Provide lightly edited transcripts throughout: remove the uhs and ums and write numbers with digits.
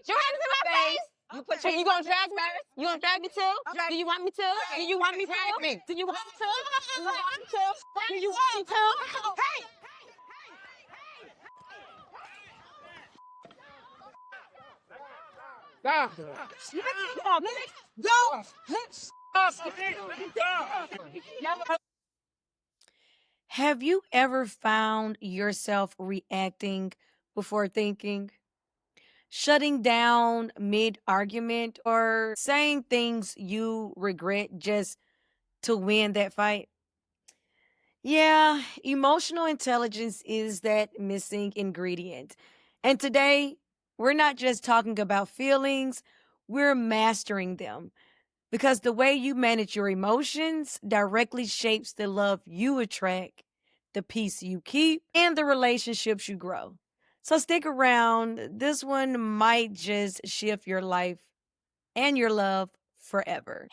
your hands in my face. So you gonna drag me? You gonna drag me too? Do you want me to? Do you want me to? Do you want me to? Do you want me to? Do you want me to? Hey! Go. Go. Have you ever found yourself reacting before thinking? Shutting down mid argument or saying things you regret just to win that fight? Yeah, emotional intelligence is that missing ingredient. And today, we're not just talking about feelings, we're mastering them. Because the way you manage your emotions directly shapes the love you attract, the peace you keep, and the relationships you grow. So stick around. This one might just shift your life and your love forever.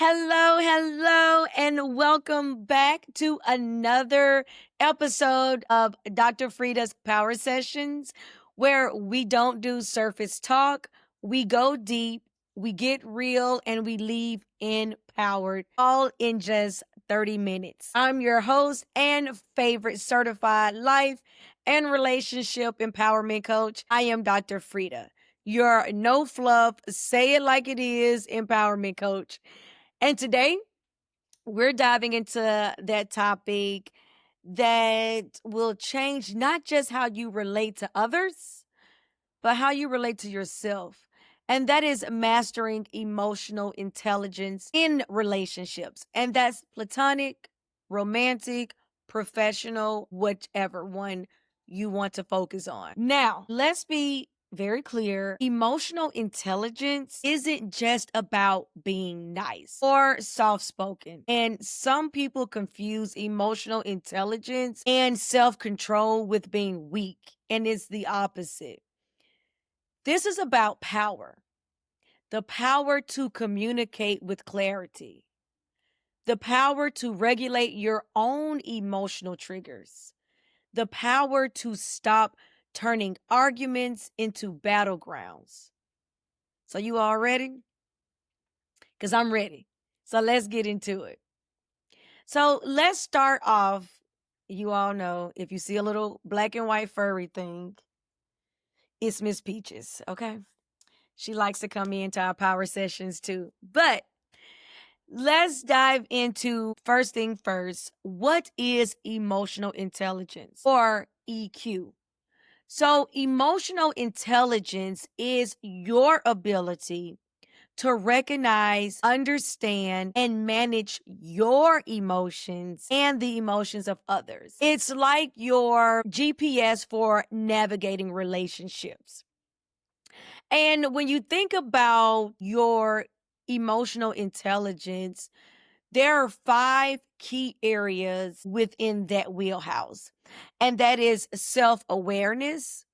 Hello, and welcome back to another episode of Dr. Frida's Power Sessions, where we don't do surface talk, we go deep, we get real, and we leave empowered, all in just 30 minutes. I'm your host and favorite certified life and relationship empowerment coach. I am Dr. Frida, your no fluff, say it like it is empowerment coach. And today, we're diving into that topic that will change not just how you relate to others, but how you relate to yourself. And that is mastering emotional intelligence in relationships. And that's platonic, romantic, professional, whichever one you want to focus on. Now, let's be very clear. Emotional intelligence isn't just about being nice or soft spoken. And some people confuse emotional intelligence and self control with being weak. And it's the opposite. This is about power, the power to communicate with clarity, the power to regulate your own emotional triggers, the power to stop turning arguments into battlegrounds. So you all ready? Because I'm ready. So let's get into it. So let's start off. You all know if you see a little black and white furry thing, it's Miss Peaches, okay? She likes to come into our power sessions too. But let's dive into first thing first. What is emotional intelligence or EQ? So, emotional intelligence is your ability to recognize, understand, and manage your emotions and the emotions of others. It's like your GPS for navigating relationships. And when you think about your emotional intelligence, there are 5 key areas within that wheelhouse, and that is self awareness,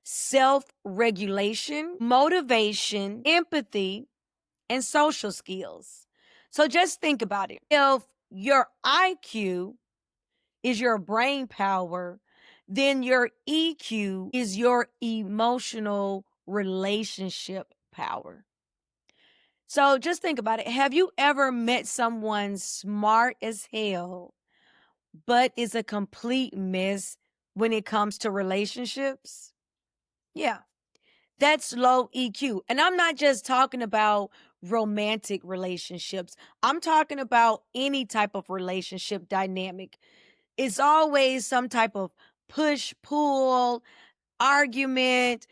self regulation, motivation, empathy, and social skills. So just think about it. If your IQ is your brain power, then your EQ is your emotional relationship power. So just think about it. Have you ever met someone smart as hell, but is a complete mess when it comes to relationships? Yeah, that's low EQ. And I'm not just talking about romantic relationships, I'm talking about any type of relationship dynamic. It's always some type of push, pull, argument.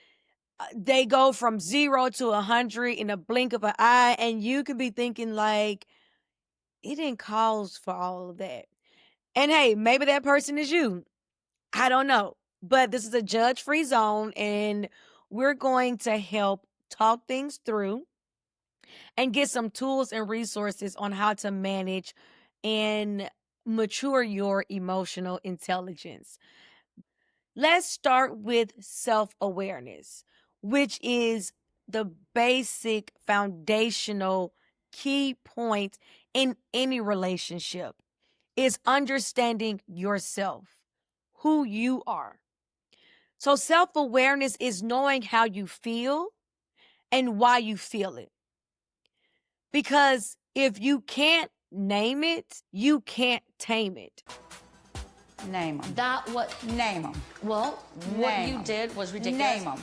They go from 0 to 100 in a blink of an eye, and you could be thinking like, it didn't cause for all of that. And hey, maybe that person is you. I don't know. But this is a judge-free zone, and we're going to help talk things through and get some tools and resources on how to manage and mature your emotional intelligence. Let's start with self-awareness, which is the basic foundational key point in any relationship is understanding yourself, who you are. So self-awareness is knowing how you feel and why you feel it. Because if you can't name it, you can't tame it. Name them. Name them. Well, what you did was ridiculous. Name them.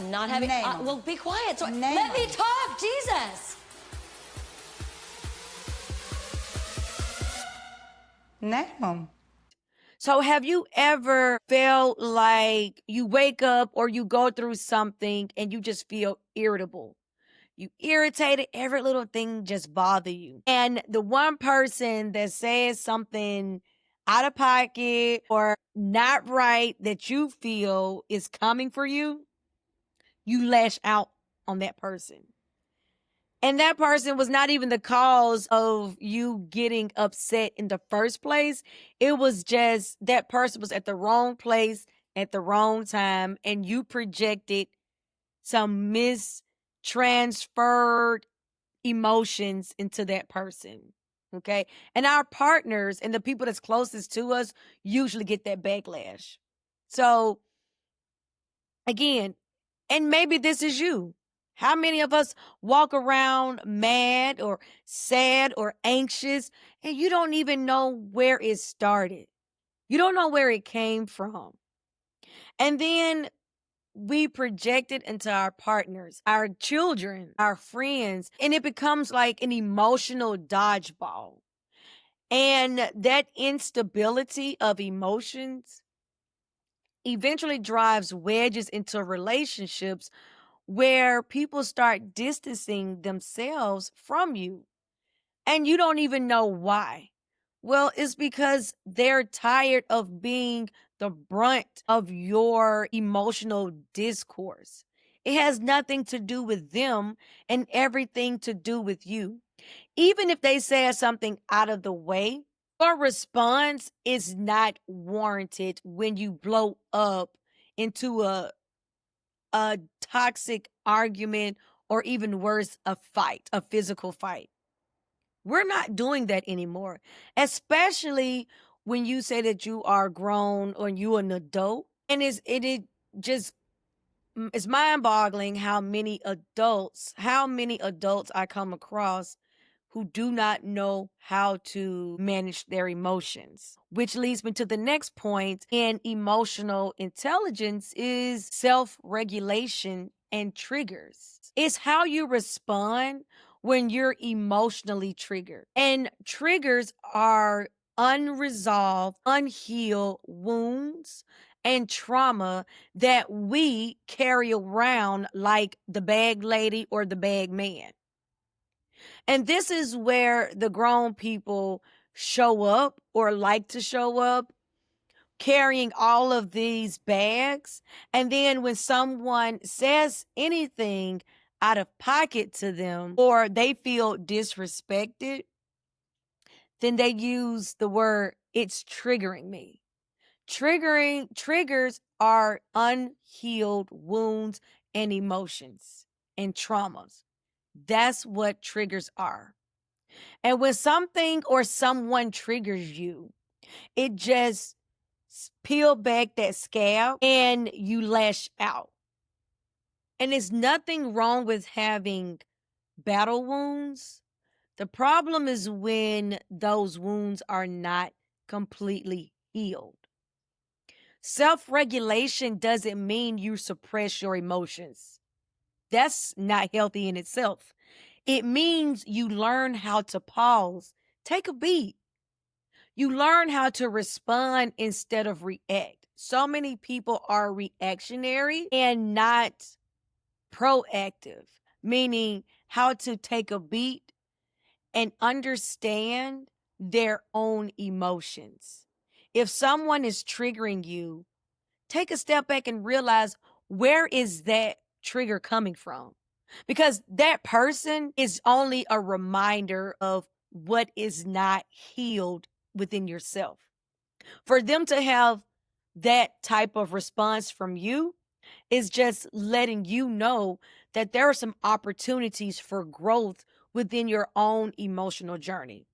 Not having. Name 'em. Well, be quiet. So Name let me 'em. talk, Jesus. Name them. So have you ever felt like you wake up or you go through something and you just feel irritable? You irritated, every little thing just bother you. And the one person that says something out of pocket or not right that you feel is coming for you, you lash out on that person. And that person was not even the cause of you getting upset in the first place. It was just that person was at the wrong place at the wrong time, and you projected some mistransferred emotions into that person. Okay. And our partners and the people that's closest to us usually get that backlash. So, again, and maybe this is you. How many of us walk around mad or sad or anxious and you don't even know where it started? You don't know where it came from. And then we project it into our partners, our children, our friends, and it becomes like an emotional dodgeball. And that instability of emotions eventually drives wedges into relationships where people start distancing themselves from you and you don't even know why. Well, it's because they're tired of being the brunt of your emotional discourse. It has nothing to do with them and everything to do with you. Even if they say something out of the way, your response is not warranted when you blow up into a toxic argument, or even worse, a fight, a physical fight. We're not doing that anymore, especially when you say that you are grown or you an adult. And it just it's mind-boggling how many adults I come across who do not know how to manage their emotions. Which leads me to the next point in emotional intelligence is self-regulation and triggers. It's how you respond when you're emotionally triggered. And triggers are unresolved, unhealed wounds and trauma that we carry around like the bag lady or the bag man. And this is where the grown people show up or like to show up carrying all of these bags. And then when someone says anything out of pocket to them or they feel disrespected, then they use the word, it's triggering me. Triggers are unhealed wounds and emotions and traumas. That's what triggers are. And when something or someone triggers you, it just peel back that scab and you lash out. And there's nothing wrong with having battle wounds. The problem is when those wounds are not completely healed. Self-regulation doesn't mean you suppress your emotions. That's not healthy in itself. It means you learn how to pause, take a beat. You learn how to respond instead of react. So many people are reactionary and not proactive, meaning how to take a beat and understand their own emotions. If someone is triggering you, take a step back and realize, where is that trigger coming from? Because that person is only a reminder of what is not healed within yourself. For them to have that type of response from you is just letting you know that there are some opportunities for growth within your own emotional journey.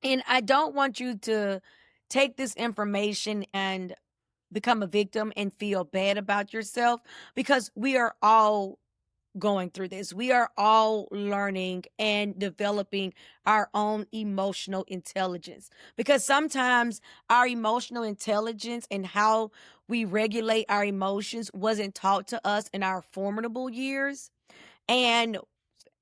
And I don't want you to take this information and become a victim and feel bad about yourself, because we are all going through this. We are all learning and developing our own emotional intelligence, because sometimes our emotional intelligence and how we regulate our emotions wasn't taught to us in our formidable years. And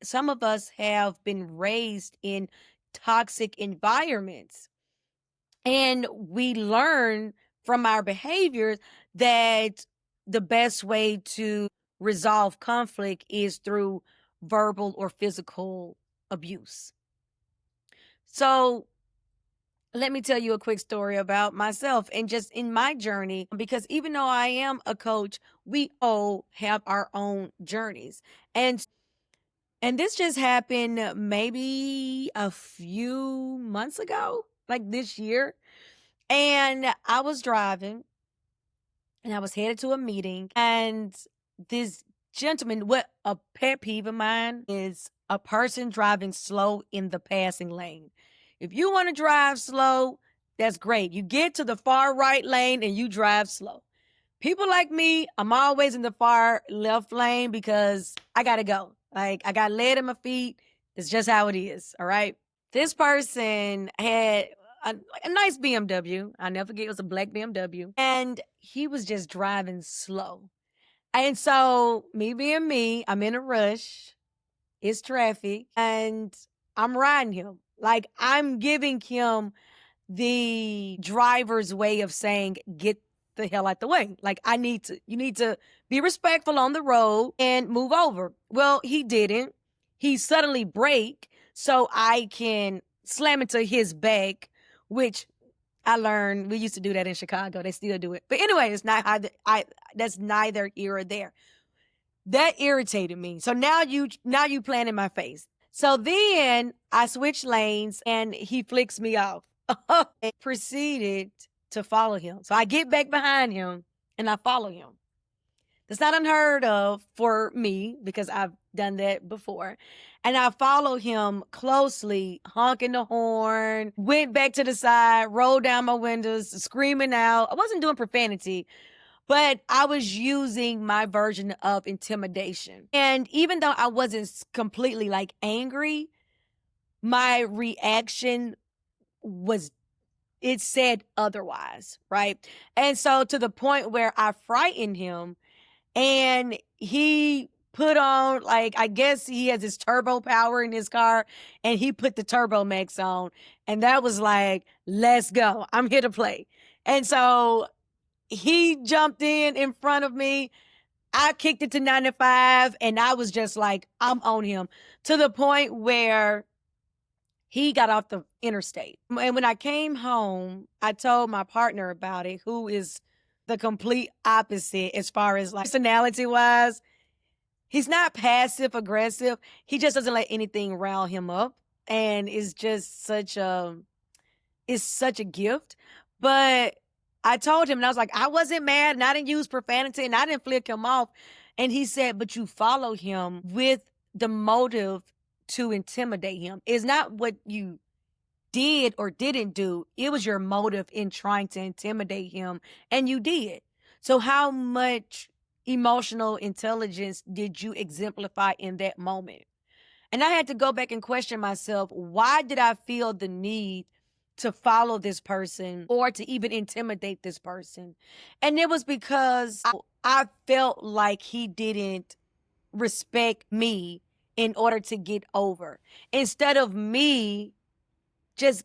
some of us have been raised in toxic environments, and we learn from our behaviors that the best way to resolve conflict is through verbal or physical abuse. So let me tell you a quick story about myself and just in my journey, because even though I am a coach, we all have our own journeys. And this just happened maybe a few months ago, like this year. And I was driving and I was headed to a meeting. And this gentleman, what a pet peeve of mine is a person driving slow in the passing lane. If you want to drive slow, that's great. You get to the far right lane and you drive slow. People like me, I'm always in the far left lane because I got to go. Like, I got lead in my feet. It's just how it is. All right. This person had a nice BMW. I'll never forget, it was a black BMW. And he was just driving slow. And so, me being me, I'm in a rush. It's traffic. And I'm riding him. Like, I'm giving him the driver's way of saying, get the hell out the way. Like, you need to be respectful on the road and move over. Well, he didn't. He suddenly braked so I can slam into his back, which I learned we used to do that in Chicago. They still do it. But anyway, that's neither here or there. That irritated me. So now you playing in my face. So then I switch lanes and he flicks me off. And proceeded to follow him. So I get back behind him and I follow him. That's not unheard of for me because I've done that before. And I follow him closely, honking the horn, went back to the side, rolled down my windows, screaming out. I wasn't doing profanity, but I was using my version of intimidation. And even though I wasn't completely like angry, my reaction was, it said otherwise, right? And so to the point where I frightened him and he put on, like, I guess he has his turbo power in his car and he put the turbo max on. And that was like, let's go. I'm here to play. And so he jumped in front of me. I kicked it to 95 and I was just like, I'm on him, to the point where he got off the interstate. And when I came home, I told my partner about it, who is the complete opposite as far as like personality wise. He's not passive aggressive. He just doesn't let anything rile him up. And it's just such a gift. But I told him, and I was like, I wasn't mad and I didn't use profanity and I didn't flick him off. And he said, but you follow him with the motive to intimidate him. It's not what you did or didn't do. It was your motive in trying to intimidate him, and you did. So how much emotional intelligence did you exemplify in that moment? And I had to go back and question myself, why did I feel the need to follow this person or to even intimidate this person? And it was because I felt like he didn't respect me in order to get over. Instead of me just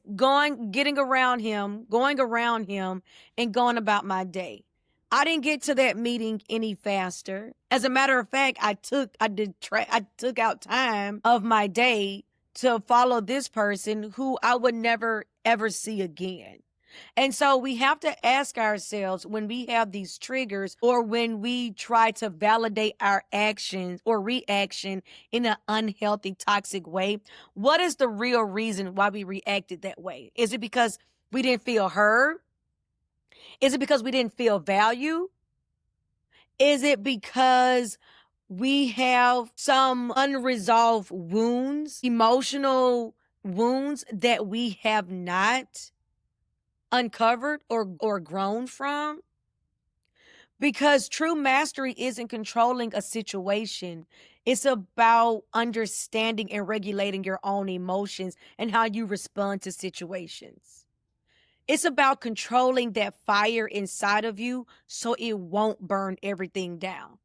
getting around him, going around him and going about my day. I didn't get to that meeting any faster. As a matter of fact, I took out time of my day to follow this person who I would never ever see again. And so we have to ask ourselves, when we have these triggers or when we try to validate our actions or reaction in an unhealthy, toxic way, what is the real reason why we reacted that way? Is it because we didn't feel heard? Is it because we didn't feel value? Is it because we have some unresolved wounds, emotional wounds that we have not uncovered or grown from. Because true mastery isn't controlling a situation. It's about understanding and regulating your own emotions and how you respond to situations. It's about controlling that fire inside of you so it won't burn everything down.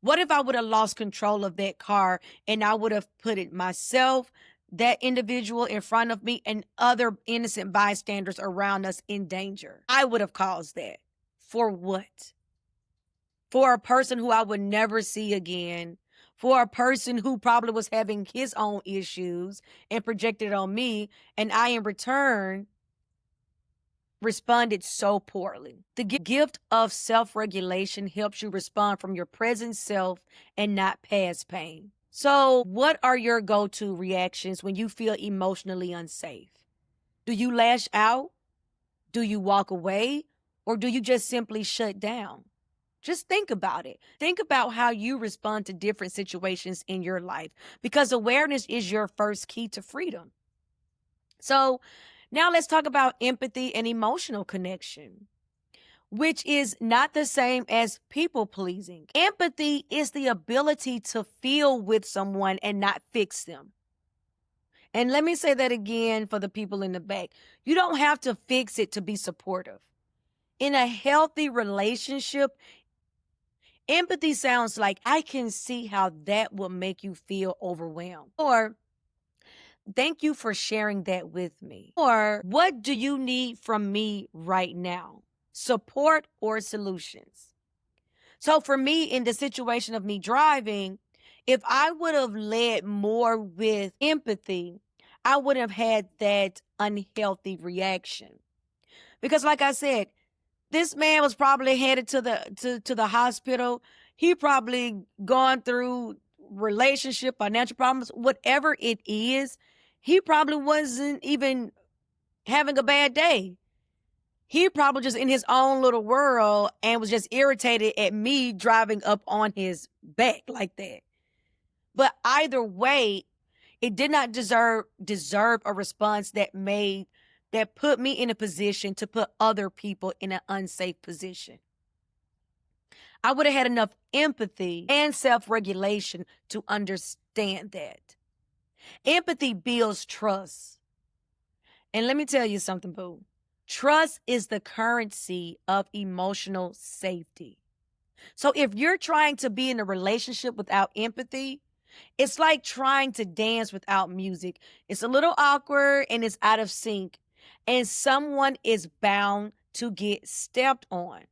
What if I would have lost control of that car and I would have put it myself, that individual in front of me, and other innocent bystanders around us in danger? I would have caused that. For what? For a person who I would never see again, for a person who probably was having his own issues and projected on me, and I in return responded so poorly. The gift of self-regulation helps you respond from your present self and not past pain. So, what are your go-to reactions when you feel emotionally unsafe? Do you lash out? Do you walk away? Or do you just simply shut down? Just think about it. Think about how you respond to different situations in your life, because awareness is your first key to freedom. So now let's talk about empathy and emotional connection, which is not the same as people pleasing. Empathy is the ability to feel with someone and not fix them. And let me say that again for the people in the back. You don't have to fix it to be supportive. In a healthy relationship, empathy sounds like, I can see how that will make you feel overwhelmed. Or, thank you for sharing that with me. Or, what do you need from me right now? Support or solutions? So for me, in the situation of me driving, if I would have led more with empathy, I would have had that unhealthy reaction. Because like I said, this man was probably headed to the hospital. He probably gone through relationship, financial problems, whatever it is. He probably wasn't even having a bad day. He probably just in his own little world and was just irritated at me driving up on his back like that. But either way, it did not deserve a response that put me in a position to put other people in an unsafe position. I would have had enough empathy and self-regulation to understand that. Empathy builds trust. And let me tell you something, boo. Trust is the currency of emotional safety. So if you're trying to be in a relationship without empathy, it's like trying to dance without music. It's a little awkward and it's out of sync, and someone is bound to get stepped on.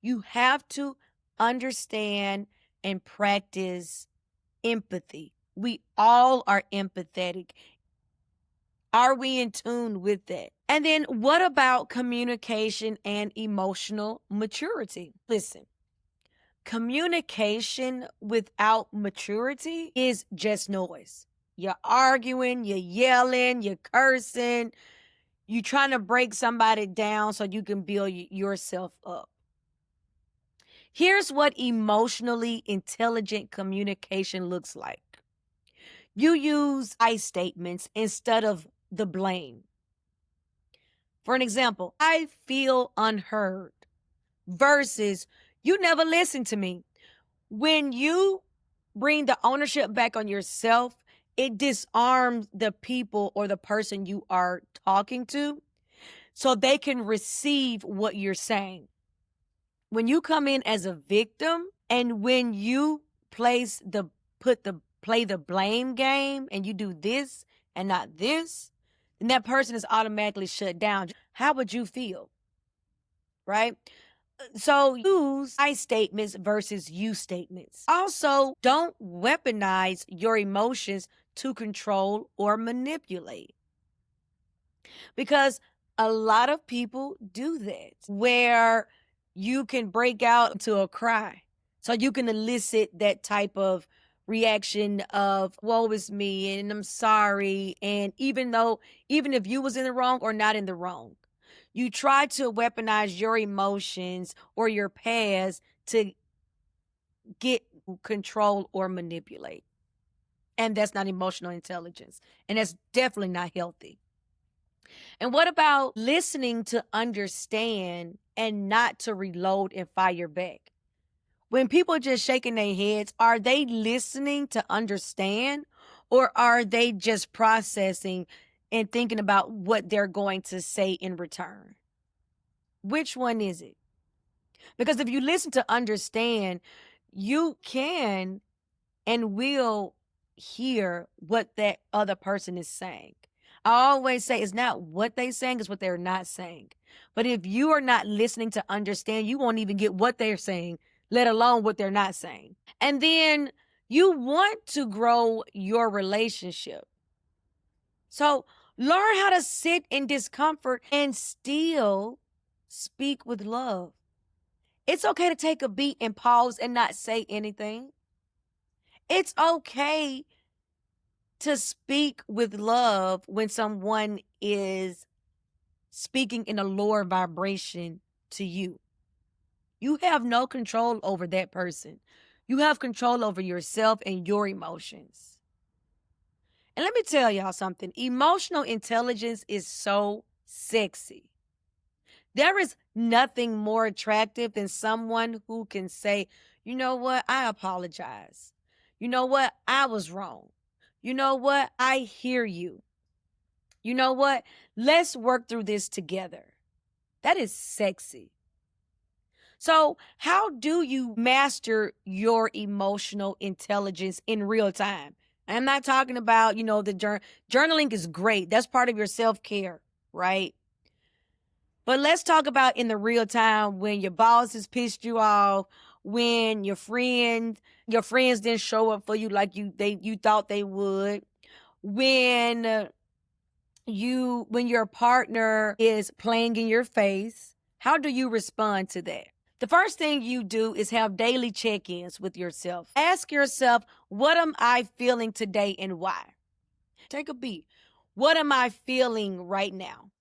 You have to understand and practice empathy. We all are empathetic. Are we in tune with that? And then what about communication and emotional maturity? Listen, communication without maturity is just noise. You're arguing, you're yelling, you're cursing, you're trying to break somebody down so you can build yourself up. Here's what emotionally intelligent communication looks like. You use I statements instead of the blame. For an example, I feel unheard versus you never listen to me. When you bring the ownership back on yourself, it disarms the people or the person you are talking to so they can receive what you're saying. When you come in as a victim and when you play the blame game and you do this and not this, then that person is automatically shut down. How would you feel? Right? So use I statements versus you statements. Also, don't weaponize your emotions to control or manipulate. Because a lot of people do that, where you can break out into a cry. So you can elicit that type of reaction of, woe is me, and I'm sorry. And even if you was in the wrong or not in the wrong, you try to weaponize your emotions or your past to get control or manipulate. And that's not emotional intelligence. And that's definitely not healthy. And what about listening to understand and not to reload and fire back? When people are just shaking their heads, are they listening to understand, or are they just processing and thinking about what they're going to say in return? Which one is it? Because if you listen to understand, you can and will hear what that other person is saying. I always say it's not what they're saying, it's what they're not saying. But if you are not listening to understand, you won't even get what they're saying, let alone what they're not saying. And then you want to grow your relationship. So learn how to sit in discomfort and still speak with love. It's okay to take a beat and pause and not say anything. It's okay to speak with love when someone is speaking in a lower vibration to you. You have no control over that person. You have control over yourself and your emotions. And let me tell y'all something. Emotional intelligence is so sexy. There is nothing more attractive than someone who can say, you know what, I apologize. You know what, I was wrong. You know what, I hear you. You know what, let's work through this together. That is sexy. So how do you master your emotional intelligence in real time? I'm not talking about, the journaling is great. That's part of your self-care, right? But let's talk about in the real time when your boss has pissed you off, when your friends didn't show up for you like you thought they would, when your partner is playing in your face. How do you respond to that? The first thing you do is have daily check-ins with yourself. Ask yourself, what am I feeling today and why? Take a beat. What am I feeling right now?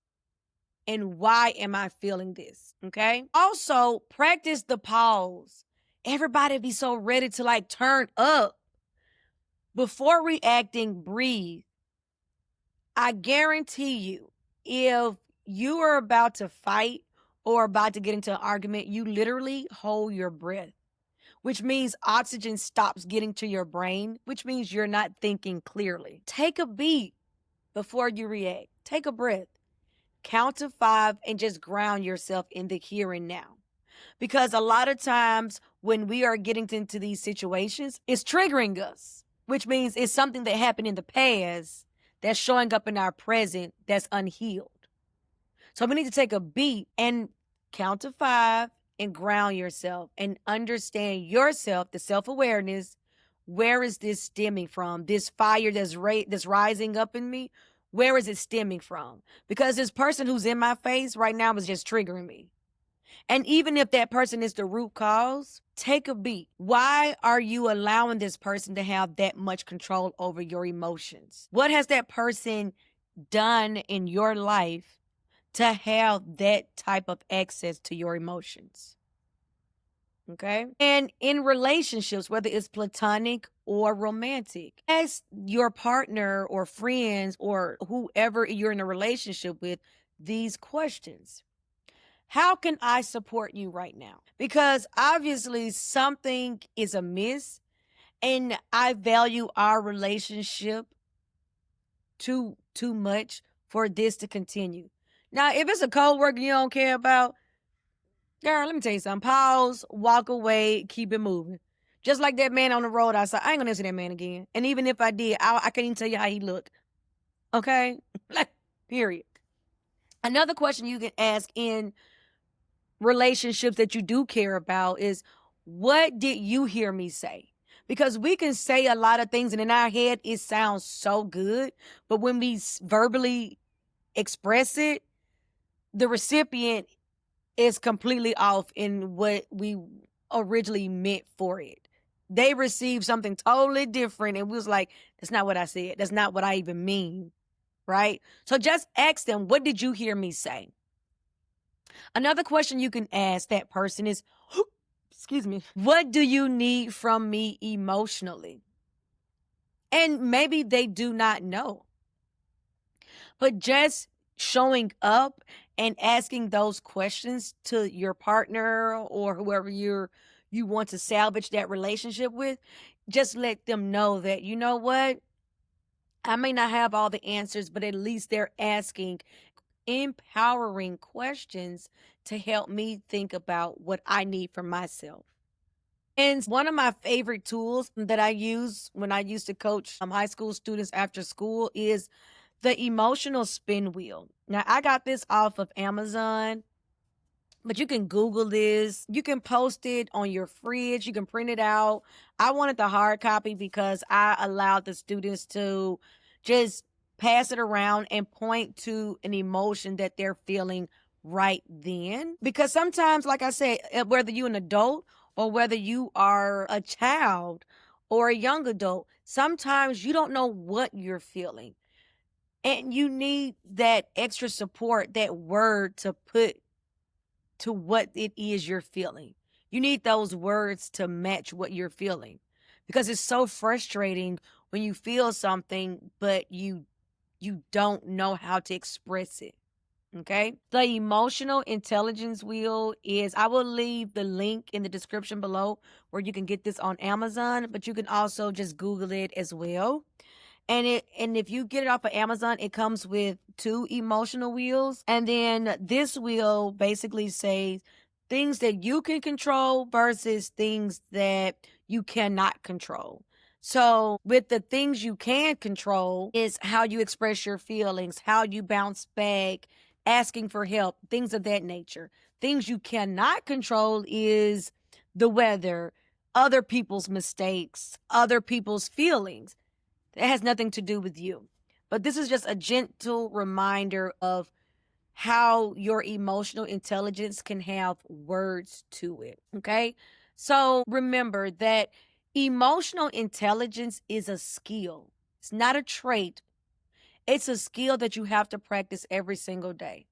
And why am I feeling this? Okay. Also, practice the pause. Everybody be so ready to turn up. Before reacting, breathe. I guarantee you, if you are about to fight or about to get into an argument, you literally hold your breath, which means oxygen stops getting to your brain, which means you're not thinking clearly. Take a beat before you react. Take a breath. Count to 5 and just ground yourself in the here and now. Because a lot of times when we are getting into these situations, it's triggering us, which means it's something that happened in the past that's showing up in our present that's unhealed. So we need to take a beat and count to 5 and ground yourself and understand yourself, the self-awareness. Where is this stemming from? This fire that's rising up in me, where is it stemming from? Because this person who's in my face right now is just triggering me. And even if that person is the root cause, take a beat. Why are you allowing this person to have that much control over your emotions? What has that person done in your life to have that type of access to your emotions? Okay. And in relationships, whether it's platonic or romantic, ask your partner or friends or whoever you're in a relationship with these questions. How can I support you right now? Because obviously something is amiss and I value our relationship too much for this to continue. Now, if it's a coworker you don't care about, girl, let me tell you something. Pause, walk away, keep it moving. Just like that man on the road outside. I ain't gonna see that man again. And even if I did, I can't even tell you how he looked. Okay? Period. Another question you can ask in relationships that you do care about is, what did you hear me say? Because we can say a lot of things and in our head it sounds so good, but when we verbally express it, the recipient is completely off in what we originally meant for it. They received something totally different and we was like, that's not what I said. That's not what I even mean, right? So just ask them, what did you hear me say? Another question you can ask that person is, excuse me, what do you need from me emotionally? And maybe they do not know. But just showing up and asking those questions to your partner or whoever you want to salvage that relationship with, just let them know that, you know what? I may not have all the answers, but at least they're asking empowering questions to help me think about what I need for myself. And one of my favorite tools that I use when I used to coach high school students after school is the emotional spin wheel. Now, I got this off of Amazon, but you can Google this. You can post it on your fridge. You can print it out. I wanted the hard copy because I allowed the students to just pass it around and point to an emotion that they're feeling right then. Because sometimes, like I said, whether you're an adult or whether you are a child or a young adult, sometimes you don't know what you're feeling. And you need that extra support, that word to put to what it is you're feeling. You need those words to match what you're feeling because it's so frustrating when you feel something, but you don't know how to express it. Okay. The emotional intelligence wheel is, I will leave the link in the description below where you can get this on Amazon, but you can also just Google it as well. And if you get it off of Amazon, it comes with 2 emotional wheels. And then this wheel basically says things that you can control versus things that you cannot control. So with the things you can control is how you express your feelings, how you bounce back, asking for help, things of that nature. Things you cannot control is the weather, other people's mistakes, other people's feelings. It has nothing to do with you. But this is just a gentle reminder of how your emotional intelligence can have words to it. Okay. So remember that emotional intelligence is a skill, it's not a trait. It's a skill that you have to practice every single day.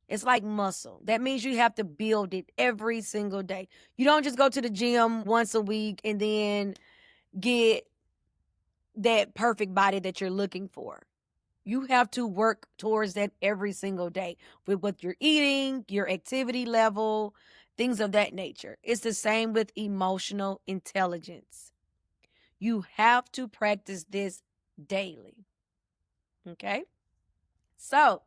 It's like muscle. That means you have to build it every single day. You don't just go to the gym once a week and then get that perfect body that you're looking for. You have to work towards that every single day with what you're eating, your activity level, things of that nature. It's the same with emotional intelligence. You have to practice this daily. Okay? So,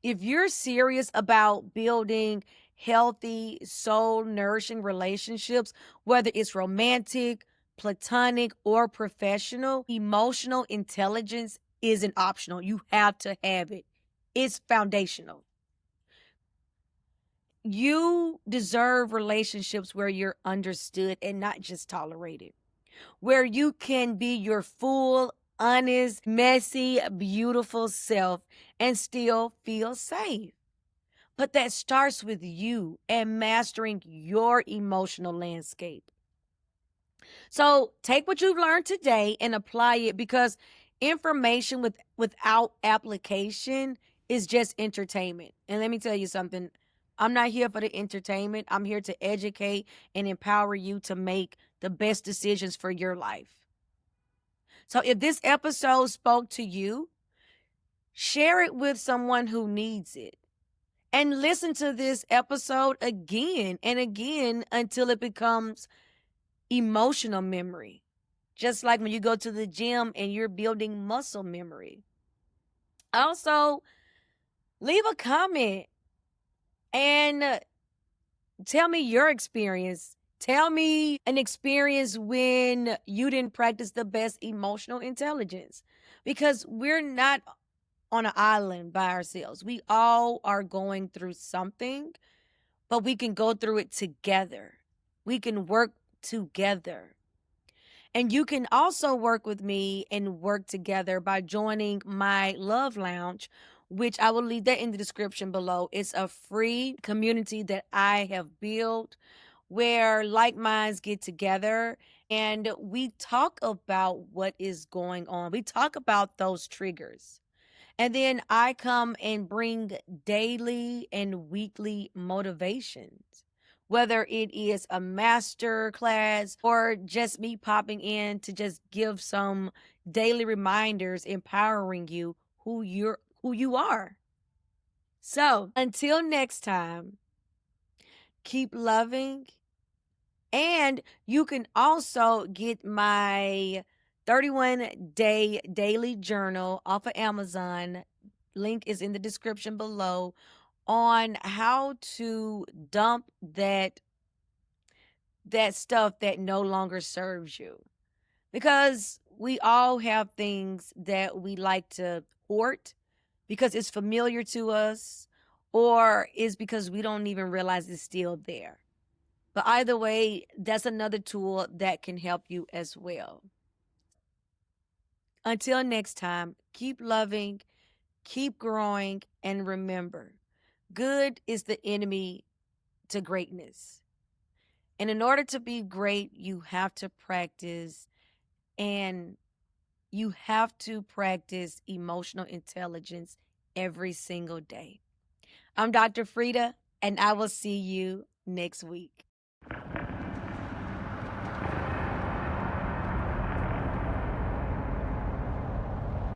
if you're serious about building healthy, soul nourishing relationships, whether it's romantic, platonic, or professional, emotional intelligence isn't optional. You have to have it, it's foundational. You deserve relationships where you're understood and not just tolerated, where you can be your full, honest, messy, beautiful self and still feel safe. But that starts with you and mastering your emotional landscape. So take what you've learned today and apply it, because information without application is just entertainment. And let me tell you something. I'm not here for the entertainment. I'm here to educate and empower you to make the best decisions for your life. So if this episode spoke to you, share it with someone who needs it. And listen to this episode again and again until it becomes emotional memory. Just like when you go to the gym and you're building muscle memory. Also, leave a comment and tell me your experience. Tell me an experience when you didn't practice the best emotional intelligence. Because we're not on an island by ourselves. We all are going through something, but we can go through it together. We can work together. And you can also work with me and work together by joining my Love Lounge, which I will leave that in the description below. It's a free community that I have built where like minds get together and we talk about what is going on. We talk about those triggers. And then I come and bring daily and weekly motivations whether it is a master class or just me popping in to just give some daily reminders empowering you who you are. So, until next time, keep loving. And you can also get my 31-day daily journal off of Amazon. Link is in the description below on how to dump that stuff that no longer serves you. Because we all have things that we like to hoard because it's familiar to us, or is because we don't even realize it's still there. But either way, that's another tool that can help you as well. Until next time, keep loving, keep growing, and remember, good is the enemy to greatness. And in order to be great, you have to practice, and you have to practice emotional intelligence every single day. I'm Dr. Frida, and I will see you next week.